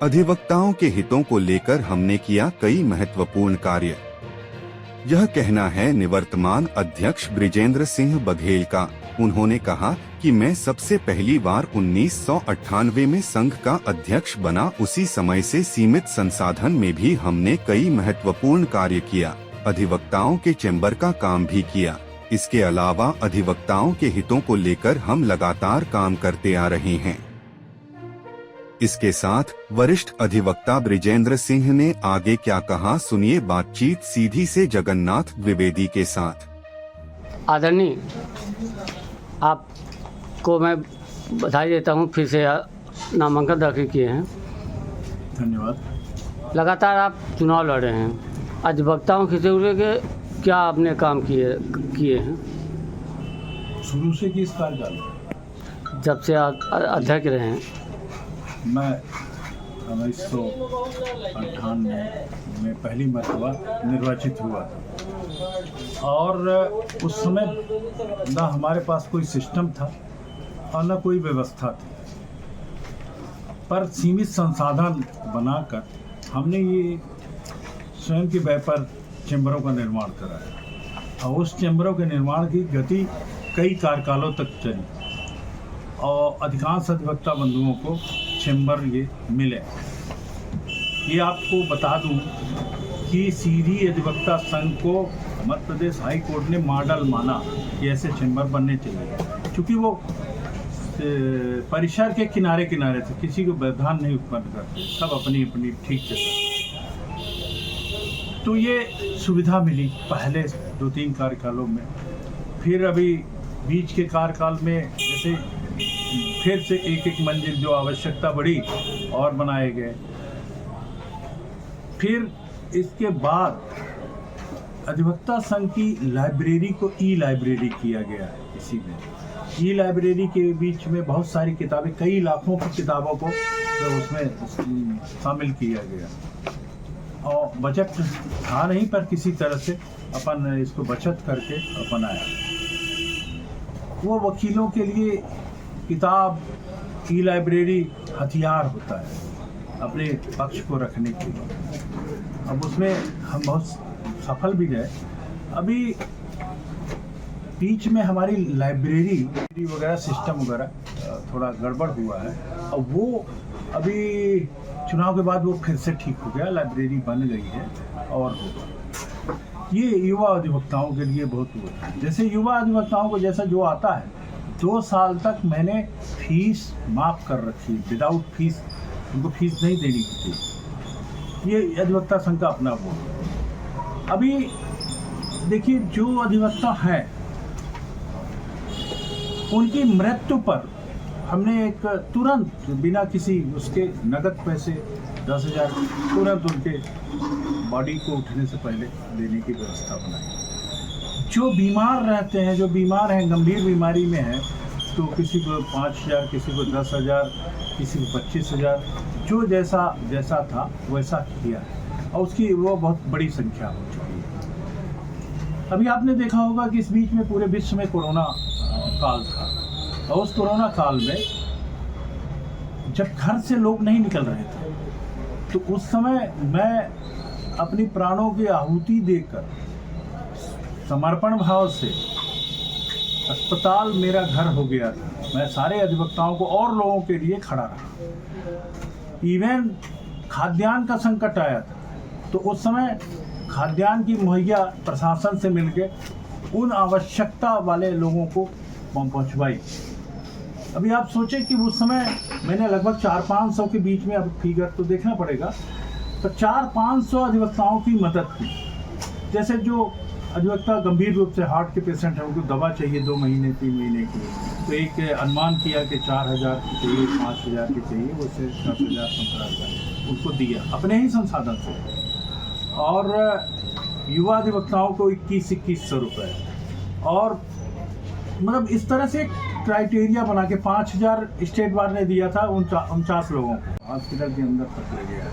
अधिवक्ताओं के हितों को लेकर हमने किया कई महत्वपूर्ण कार्य। यह कहना है निवर्तमान अध्यक्ष बृजेंद्र सिंह बघेल का। उन्होंने कहा कि मैं सबसे पहली बार 1998 में संघ का अध्यक्ष बना। उसी समय से सीमित संसाधन में भी हमने कई महत्वपूर्ण कार्य किया। अधिवक्ताओं के चैम्बर का काम भी किया। इसके अलावा अधिवक्ताओं के हितों को लेकर हम लगातार काम करते आ रहे हैं। इसके साथ वरिष्ठ अधिवक्ता बृजेंद्र सिंह ने आगे क्या कहा, सुनिए बातचीत सीधी से जगन्नाथ द्विवेदी के साथ। आदरणीय, आपको मैं बधाई देता हूं, फिर से नामांकन दाखिल किए हैं। धन्यवाद। लगातार आप चुनाव लड़ रहे हैं, अधिवक्ताओं के जुड़े के क्या आपने काम किए हैं? शुरू से किस कार्यकाल जब से आप अध्यक्ष रहे हैं? मैं 1998 में पहली मरतबा निर्वाचित हुआ था और उस समय ना हमारे पास कोई सिस्टम था और न कोई व्यवस्था थी, पर सीमित संसाधन बनाकर हमने ये स्वयं के व्यय पर चैम्बरों का निर्माण कराया और उस चैम्बरों के निर्माण की गति कई कार्यकालों तक चली और अधिकांश अधिवक्ता बंधुओं को चैम्बर ये मिले। ये आपको बता दूं कि सीधी अधिवक्ता संघ को मध्य प्रदेश हाई कोर्ट ने मॉडल माना कि ऐसे चैम्बर बनने चाहिए, क्योंकि वो परिसर के किनारे किनारे थे, किसी को व्यवधान नहीं उत्पन्न करते, सब अपनी अपनी ठीक से करते। तो ये सुविधा मिली पहले 2-3 कार्यकालों में। फिर अभी बीच के कार्यकाल में जैसे फिर से एक मंजिल जो आवश्यकता बढ़ी और बनाए गए। फिर इसके बाद अधिवक्ता संघ की लाइब्रेरी को ई लाइब्रेरी किया गया है। इसी में ई लाइब्रेरी के बीच में बहुत सारी किताबें, कई लाखों की किताबों को उसमें शामिल किया गया और बजट था नहीं, पर किसी तरह से अपन इसको बचत करके अपन आया। वो वकीलों के लिए किताब ई लाइब्रेरी हथियार होता है अपने पक्ष को रखने के लिए। अब उसमें हम बहुत सफल भी गए। अभी बीच में हमारी लाइब्रेरी वगैरह सिस्टम वगैरह थोड़ा गड़बड़ हुआ है और वो अभी चुनाव के बाद वो फिर से ठीक हो गया, लाइब्रेरी बन गई है और होगा। ये युवा अधिवक्ताओं के लिए बहुत हुआ है। जैसे युवा अधिवक्ताओं को जैसा जो आता है, 2 साल तक मैंने फीस माफ़ कर रखी, विदाउट फीस, उनको फीस नहीं देनी होती। ये अधिवक्ता संघ का अपना वो। अभी देखिए, जो अधिवक्ता हैं उनकी मृत्यु पर हमने एक तुरंत बिना किसी उसके नगद पैसे 10,000 तुरंत उनके बॉडी को उठने से पहले देने की व्यवस्था बनाई। जो बीमार रहते हैं, जो बीमार हैं, गंभीर बीमारी में हैं, तो किसी को 5,000, किसी को 10,000, किसी को 25,000, जो जैसा था वैसा किया है और उसकी वो बहुत बड़ी संख्या हो चुकी है। अभी आपने देखा होगा कि इस बीच में पूरे विश्व में कोरोना काल था और उस कोरोना काल में जब घर से लोग नहीं निकल रहे थे, तो उस समय मैं अपनी प्राणों की आहुति देकर समर्पण भाव से, अस्पताल मेरा घर हो गया था, मैं सारे अधिवक्ताओं को और लोगों के लिए खड़ा रहा। इवन खाद्यान्न का संकट आया था, तो उस समय खाद्यान्न की मुहैया प्रशासन से मिलके उन आवश्यकता वाले लोगों को पहुंचवाई। अभी आप सोचें कि उस समय मैंने लगभग 400-500 के बीच में, अब फिगर तो देखना पड़ेगा, तो 400-500 अधिवक्ताओं की मदद की। जैसे जो अधिवक्ता गंभीर रूप से हार्ट के पेशेंट हैं, उनको दवा चाहिए 2 महीने 3 महीने की, तो एक अनुमान किया कि 4,000 की चाहिए, 5,000 की चाहिए, वैसे 10,000 15,000 उनको दिया अपने ही संसाधन से। और युवा अधिवक्ताओं को 2100 रुपये, और मतलब इस तरह से क्राइटेरिया बना के 5,000 स्टेट बार ने दिया था 49 लोगों को। हॉस्पिटल के अंदर तक ले गया,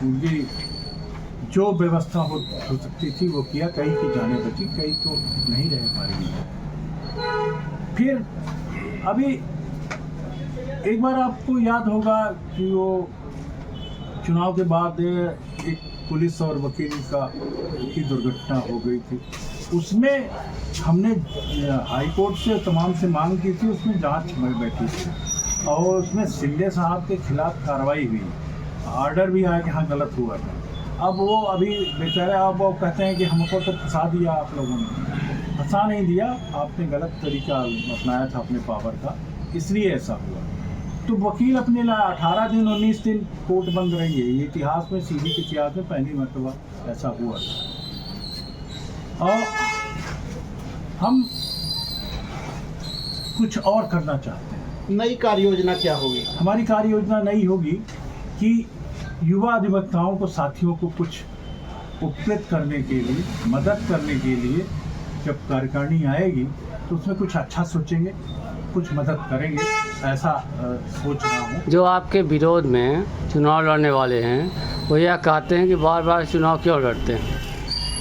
उनकी जो व्यवस्था हो सकती थी वो किया। कई की जाने बची, कई तो नहीं रहे हमारे लिए। फिर अभी एक बार आपको याद होगा कि वो चुनाव के बाद एक पुलिस और वकील की दुर्घटना हो गई थी, उसमें हमने हाई कोर्ट से तमाम से मांग की थी, उसमें जांच में बैठी थी और उसमें शिंदे साहब के खिलाफ कार्रवाई हुई, ऑर्डर भी आया कि हाँ गलत हुआ था। अब वो अभी बेचारे अब वो कहते हैं कि हमको तो फंसा दिया आप लोगों ने। फंसा नहीं दिया, आपने गलत तरीका अपनाया था अपने पावर का, इसलिए ऐसा हुआ। तो वकील अपने 18 दिन 19 दिन कोर्ट बंद रही है, ये इतिहास में सीबी के इतिहास में पहली मरतबा ऐसा हुआ था। और हम कुछ और करना चाहते हैं। नई कार्य योजना क्या होगी? हमारी कार्य योजना नई होगी कि युवा अधिवक्ताओं को, साथियों को कुछ उपकृत करने के लिए, मदद करने के लिए जब कार्यकारिणी आएगी तो उसमें कुछ अच्छा सोचेंगे, कुछ मदद करेंगे, ऐसा सोच रहा हूँ। जो आपके विरोध में चुनाव लड़ने वाले हैं वो यह कहते हैं कि बार बार चुनाव क्यों लड़ते हैं?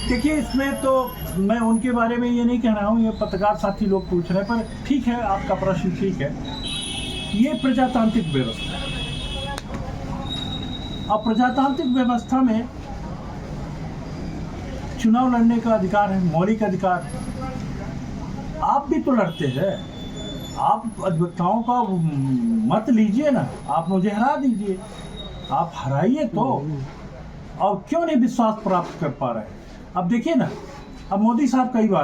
देखिए, इसमें तो मैं उनके बारे में ये नहीं कह रहा हूँ, ये पत्रकार साथी लोग पूछ रहे हैं, पर ठीक है, आपका प्रश्न ठीक है। ये प्रजातांत्रिक व्यवस्था है और प्रजातांत्रिक व्यवस्था में चुनाव लड़ने का अधिकार है, मौलिक अधिकार है। आप भी तो लड़ते हैं, आप अधिवक्ताओं का मत लीजिए ना, आप मुझे हरा दीजिए, आप हराइए तो। और क्यों नहीं विश्वास प्राप्त कर पा रहे हैं? अब देखिए ना, अब मोदी साहब कई बार